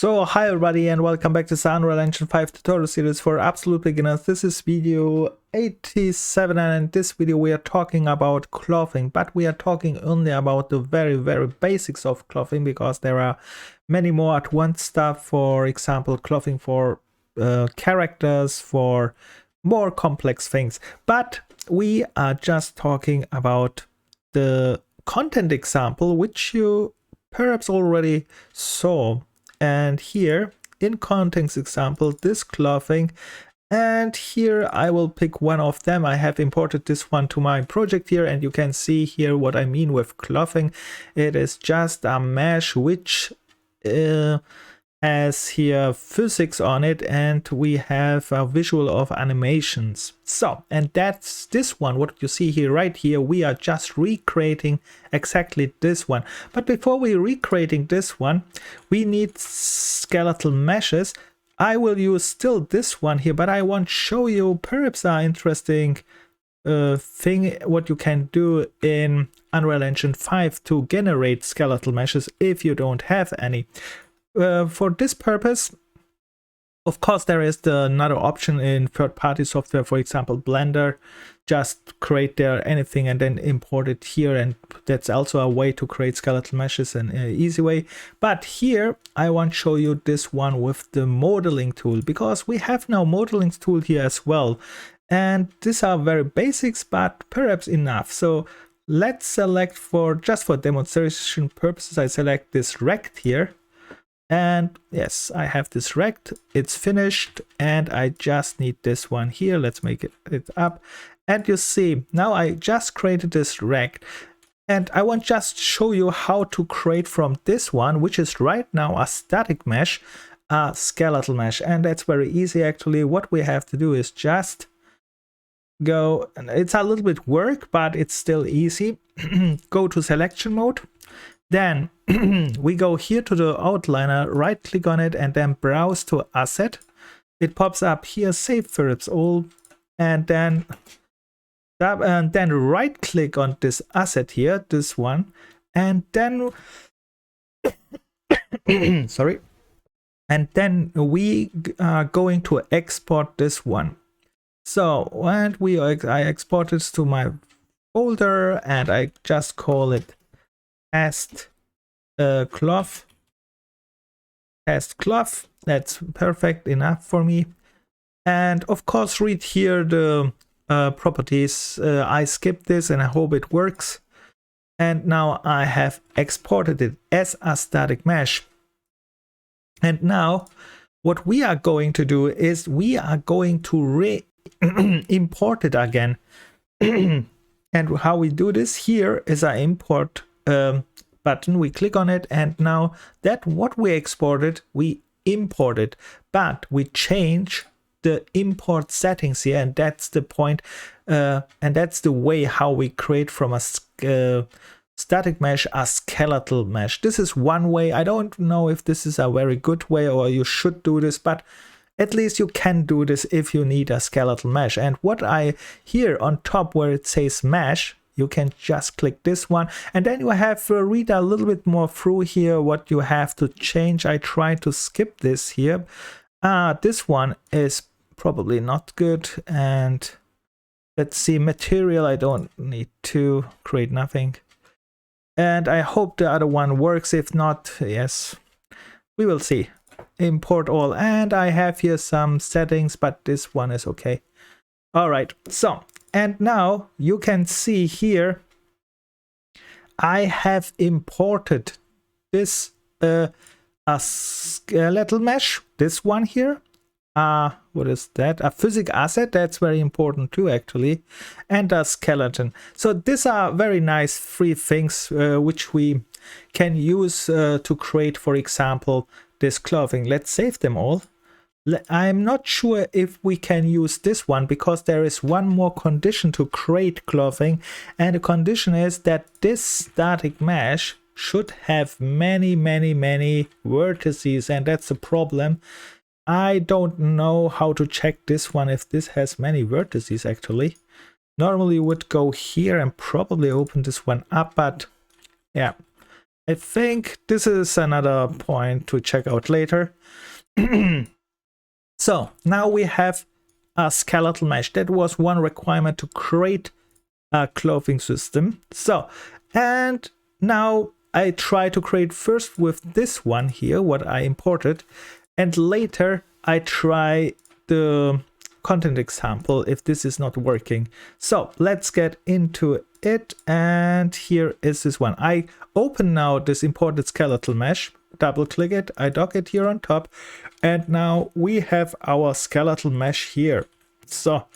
So hi everybody and welcome back to the Unreal Engine 5 tutorial series for absolute beginners. This is video 87 and in this video we are talking about clothing, but we are talking only about the very basics of clothing because there are many more advanced stuff, for example clothing for characters, for more complex things. But we are just talking about the content example which you perhaps already saw. And here in context example, this clothing, and here I will pick one of them. I have imported this one to my project here, and you can see here what I mean with clothing. It is just a mesh which has here physics on it, and we have a visual of animations. So, and that's this one, what you see here, right here, we are just recreating exactly this one. But before we recreating this one, we need skeletal meshes. I will use still this one here, but I want to show you perhaps an interesting thing what you can do in Unreal Engine 5 to generate skeletal meshes if you don't have any. For this purpose, of course, there is another option in third-party software, for example Blender. Just create there anything and then import it here, and that's also a way to create skeletal meshes in an easy way. But here I want to show you this one with the modeling tool, because we have now modeling tool here as well, and these are very basics but perhaps enough. So let's select, for just for demonstration purposes, I select this rect here. And yes, I have this rect, it's finished, and I just need this one here. Let's make it up. And you see, now I just created this rect, and I want just show you how to create from this one, which is right now a static mesh, a skeletal mesh. And that's very easy actually. What we have to do is just go, and it's a little bit work, but it's still easy. Go to selection mode. Then we go here to the outliner, right click on it, and then browse to asset. It pops up here, save perhaps all, and then right click on this asset here, this one, and then sorry, and then we are going to export this one. So and I export this to my folder, and I just call it test cloth. That's perfect enough for me. And of course read here the properties. I skipped this and I hope it works. And now I have exported it as a static mesh. And now what we are going to do is we are going to import it again. And how we do this here is I import button, we click on it, and now that what we exported we import it, but we change the import settings here, and that's the point, and that's the way how we create from a static mesh a skeletal mesh. This is one way. I don't know if this is a very good way or you should do this, but at least you can do this if you need a skeletal mesh. And what I here on top where it says mesh, you can just click this one, and then you have to read a little bit more through here what you have to change. I try to skip this here. This one is probably not good, and let's see, material, I don't need to create nothing, and I hope the other one works. If not, yes, we will see. Import all, and I have here some settings, but this one is okay. All right, so and now you can see here I have imported this a skeletal mesh, this one here. What is that? A physics asset, that's very important too actually, and a skeleton. So these are very nice free things which we can use to create, for example, this clothing. Let's save them all. I'm not sure if we can use this one because there is one more condition to create clothing, and the condition is that this static mesh should have many vertices, and that's a problem. I don't know how to check this one if this has many vertices actually. Normally you would go here and probably open this one up, but yeah, I think this is another point to check out later. So now we have a skeletal mesh. That was one requirement to create a clothing system. So, and now I try to create first with this one here, what I imported, and later I try the content example if this is not working. So let's get into it, and here is this one. I open now this imported skeletal mesh, double click it, I dock it here on top, and now we have our skeletal mesh here. So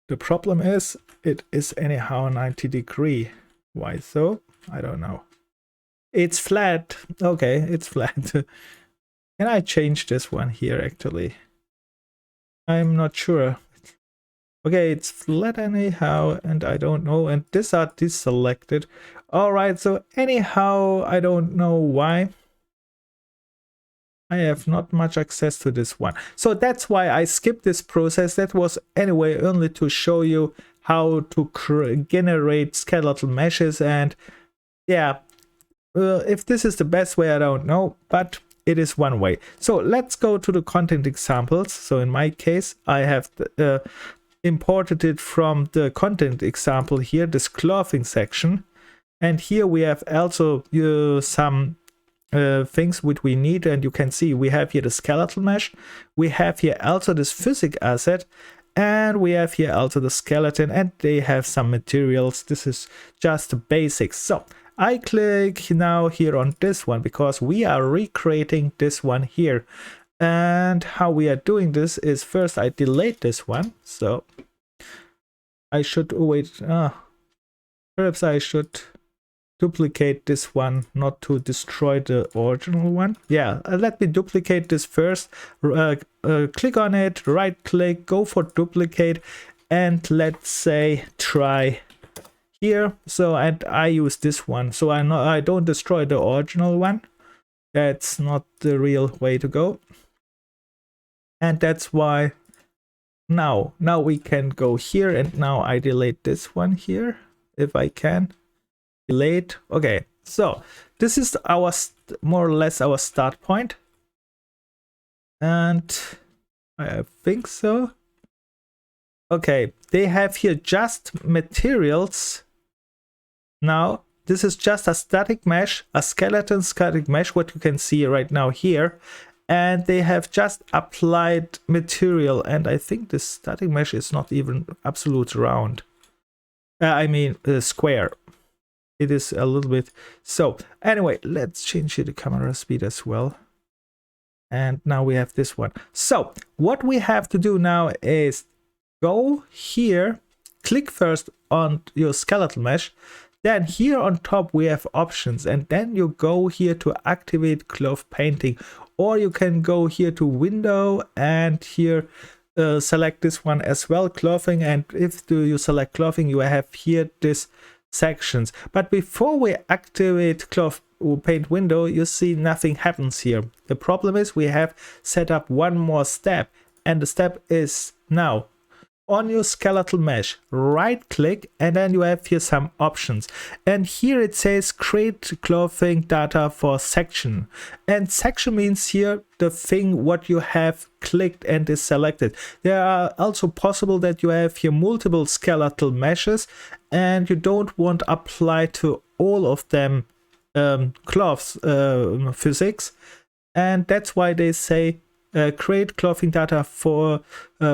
the problem is it is anyhow 90 degree. Why so? I don't know. It's flat. Okay, it's flat. Can I change this one here actually? I'm not sure. Okay, it's flat anyhow, and I don't know, and these are deselected. Alright, so anyhow, I don't know why. I have not much access to this one. So that's why I skipped this process. That was anyway only to show you how to generate skeletal meshes, and yeah, if this is the best way, I don't know, but it is one way. So let's go to the content examples. So in my case, I have imported it from the content example here, this clothing section. And here we have also some things which we need, and you can see we have here the skeletal mesh, we have here also this physics asset, and we have here also the skeleton, and they have some materials. This is just the basics. So I click now here on this one because we are recreating this one here. And how we are doing this is first I delete this one. So I should wait. Perhaps I should duplicate this one, not to destroy the original one. Yeah, let me duplicate this first. Click on it, right click, go for duplicate, and let's say try here. So, and I use this one, so I don't destroy the original one. That's not the real way to go, and that's why now we can go here, and now I delete this one here if I can. Delete. Okay, so this is our more or less our start point, and I think so. Okay, they have here just materials. Now this is just a static mesh, a skeleton static mesh, what you can see right now here, and they have just applied material, and I think this static mesh is not even absolute round. I mean square. It is a little bit. So anyway, let's change the camera speed as well. And now we have this one. So what we have to do now is go here, click first on your skeletal mesh. Then here on top we have options, and then you go here to activate cloth painting, or you can go here to window and here select this one as well, clothing. And if you select clothing, you have here this sections. But before we activate cloth paint window, you see nothing happens here. The problem is we have set up one more step, and the step is now on your skeletal mesh, right click, and then you have here some options, and here it says create clothing data for section, and section means here the thing what you have clicked and is selected. There are also possible that you have here multiple skeletal meshes and you don't want to apply to all of them cloths physics, and that's why they say create clothing data for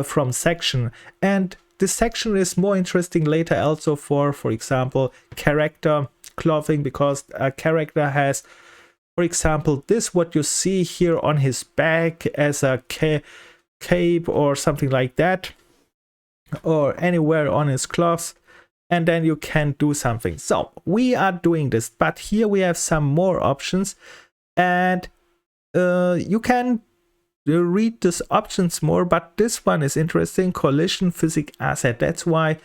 from section. And this section is more interesting later also for example character clothing, because a character has, for example, this what you see here on his back as a cape or something like that, or anywhere on his clothes, and then you can do something. So we are doing this, but here we have some more options, and you can read these options more, but this one is interesting, collision physics asset. That's why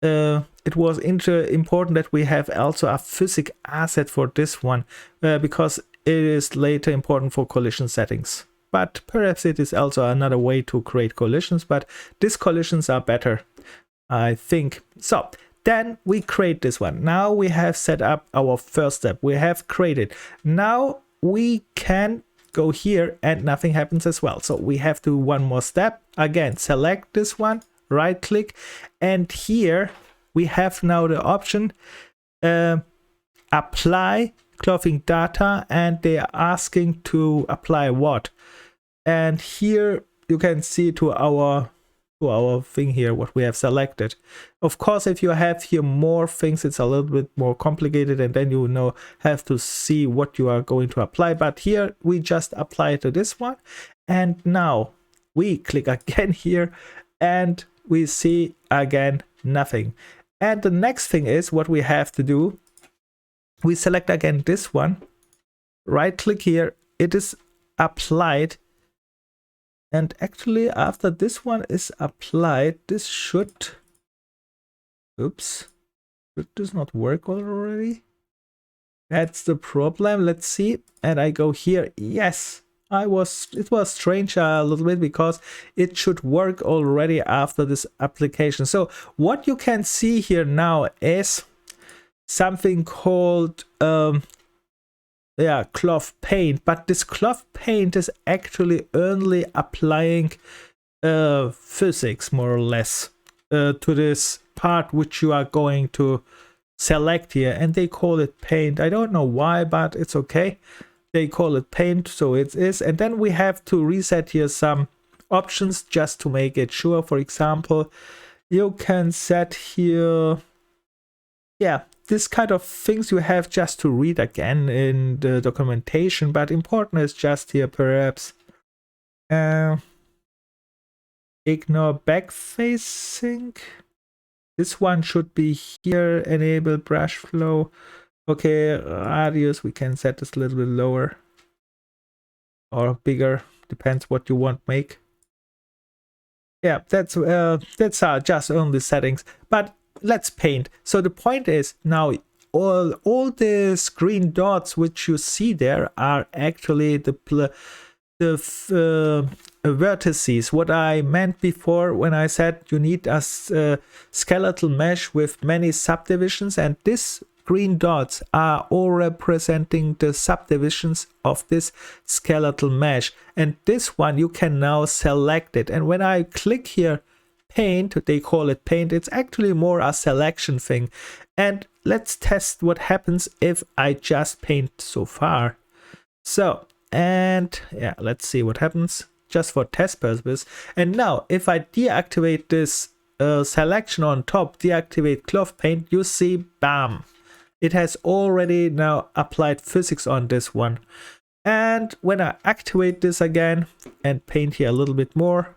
it was important that we have also a physics asset for this one, because it is later important for collision settings. But perhaps it is also another way to create collisions, but these collisions are better, I think. So Then we create this one. Now we have set up our first step. We have created. Now we can go here and nothing happens as well. So we have to do one more step. Again, select this one, right click, and here we have now the option apply clothing data, and they are asking to apply what. And here you can see to our thing here what we have selected. Of course, if you have here more things, it's a little bit more complicated, and then you know have to see what you are going to apply. But here we just apply to this one, and now we click again here and we see again nothing. And the next thing is what we have to do. We select again this one, right click here, it is applied. And actually after this one is applied, this should, oops, it does not work already. That's the problem. Let's see. And I go here. Yes, it was strange a little bit because it should work already after this application. So what you can see here now is something called cloth paint, but this cloth paint is actually only applying physics more or less to this part which you are going to select here, and they call it paint. I don't know why, but it's okay, they call it paint, so it is. And then we have to reset here some options just to make it sure. For example, you can set here, this kind of things you have just to read again in the documentation, but important is just here perhaps ignore back facing. This one should be here, enable brush flow. Okay, radius, we can set this a little bit lower or bigger, depends what you want make. Yeah, that's just only settings, but let's paint. So the point is now all these green dots which you see there are actually the vertices. What I meant before when I said you need a skeletal mesh with many subdivisions, and these green dots are all representing the subdivisions of this skeletal mesh. And this one you can now select it, and when I click here paint, they call it paint, it's actually more a selection thing. And let's test what happens if I just paint so far. So, and yeah, let's see what happens just for test purposes. And now if I deactivate this selection on top, deactivate cloth paint, you see, bam, it has already now applied physics on this one. And when I activate this again and paint here a little bit more,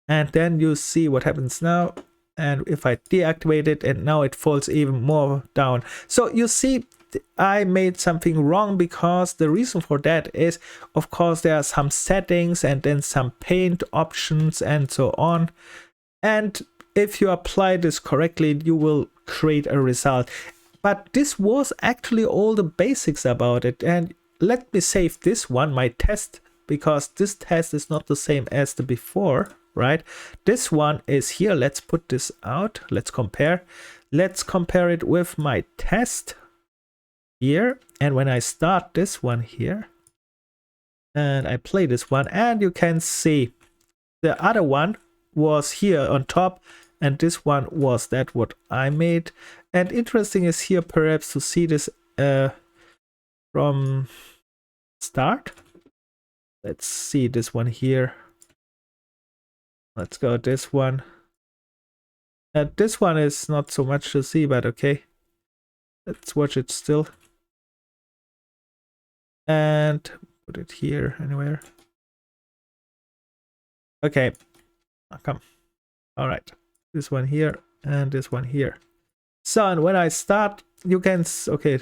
and then you see what happens now. And if I deactivate it, and now it falls even more down. So you see, I made something wrong, because the reason for that is, of course, there are some settings and then some paint options and so on. And if you apply this correctly, you will create a result. But this was actually all the basics about it. And let me save this one, my test, because this test is not the same as the before. Right, this one is here. Let's put this out. Let's compare it with my test here. And when I start this one here and I play this one, and you can see the other one was here on top, and this one was that what I made. And interesting is here perhaps to see this from start. Let's see this one here. Let's go this one. This one is not so much to see, but okay. Let's watch it still. And put it here anywhere. Okay. Oh, come. All right. This one here and this one here. So, and when I start, you can, okay,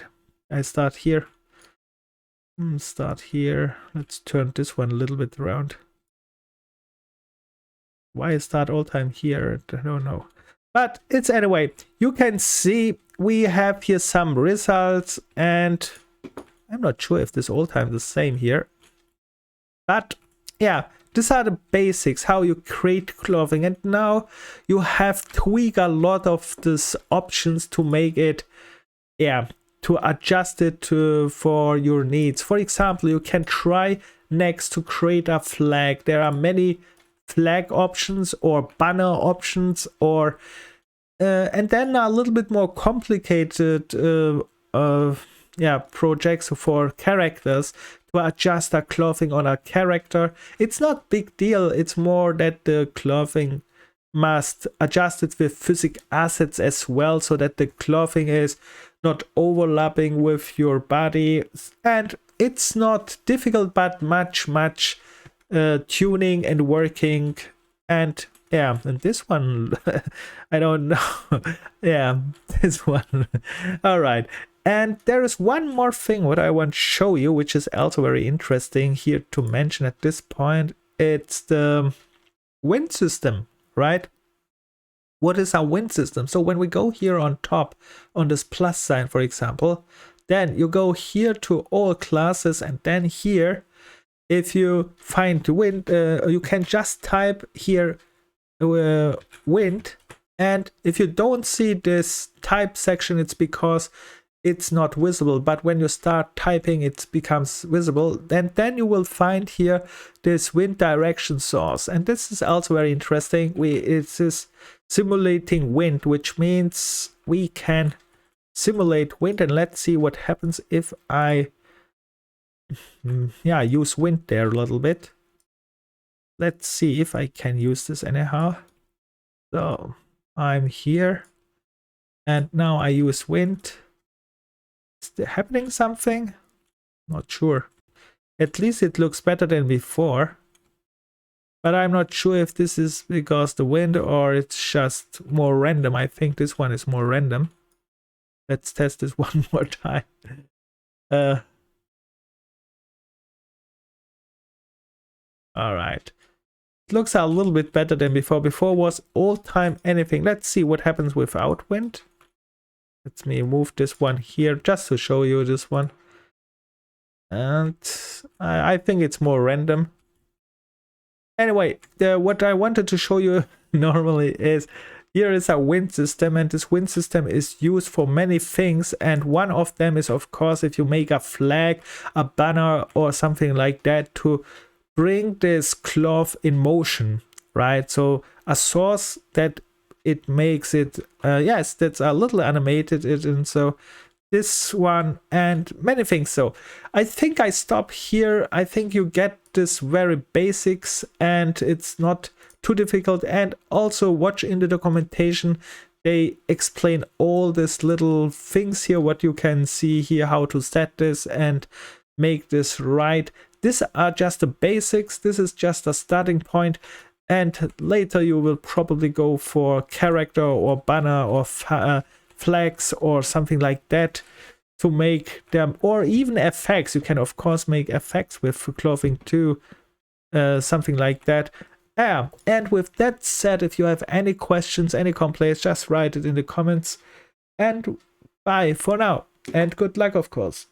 I start here. Start here. Let's turn this one a little bit around. Why is that all time here? I don't know. But it's anyway, you can see we have here some results, and I'm not sure if this all time the same here. But yeah, these are the basics, how you create clothing. And now you have tweak a lot of these options to make it, to adjust it for your needs. For example, you can try next to create a flag. There are many flag options or banner options, or and then a little bit more complicated projects for characters to adjust a clothing on a character. It's not big deal, it's more that the clothing must adjust it with physical assets as well, so that the clothing is not overlapping with your body. And it's not difficult, but much tuning and working. And and this one I don't know. This one. All right. And there is one more thing what I want to show you, which is also very interesting here to mention at this point. It's the wind system, right? What is our wind system? So when we go here on top on this plus sign, for example, then you go here to all classes, and then here, if you find wind, you can just type here wind. And if you don't see this type section, it's because it's not visible, but when you start typing it becomes visible. Then you will find here this wind direction source, and this is also very interesting. It is simulating wind, which means we can simulate wind. And let's see what happens if I use wind there a little bit. Let's see if I can use this anyhow. So I'm here, and now I use wind. Is there happening something? Not sure. At least it looks better than before. But I'm not sure if this is because the wind or it's just more random. I think this one is more random. Let's test this one more time. Alright. It looks a little bit better than before. Before was all time anything. Let's see what happens without wind. Let me move this one here just to show you this one. And I think it's more random. Anyway, what I wanted to show you normally is here is a wind system, and this wind system is used for many things. And one of them is, of course, if you make a flag, a banner or something like that to bring this cloth in motion, right? So a source that it makes it, yes, that's a little animated, and so this one and many things. So I think I stop here. I think you get this very basics, and it's not too difficult. And also watch in the documentation, they explain all these little things here, what you can see here, how to set this and make this right. These are just the basics. This is just a starting point. And later you will probably go for character or banner or flags or something like that to make them, or even effects. You can of course make effects with clothing too, something like that. And with that said, if you have any questions, any complaints, just write it in the comments. And bye for now, and good luck, of course.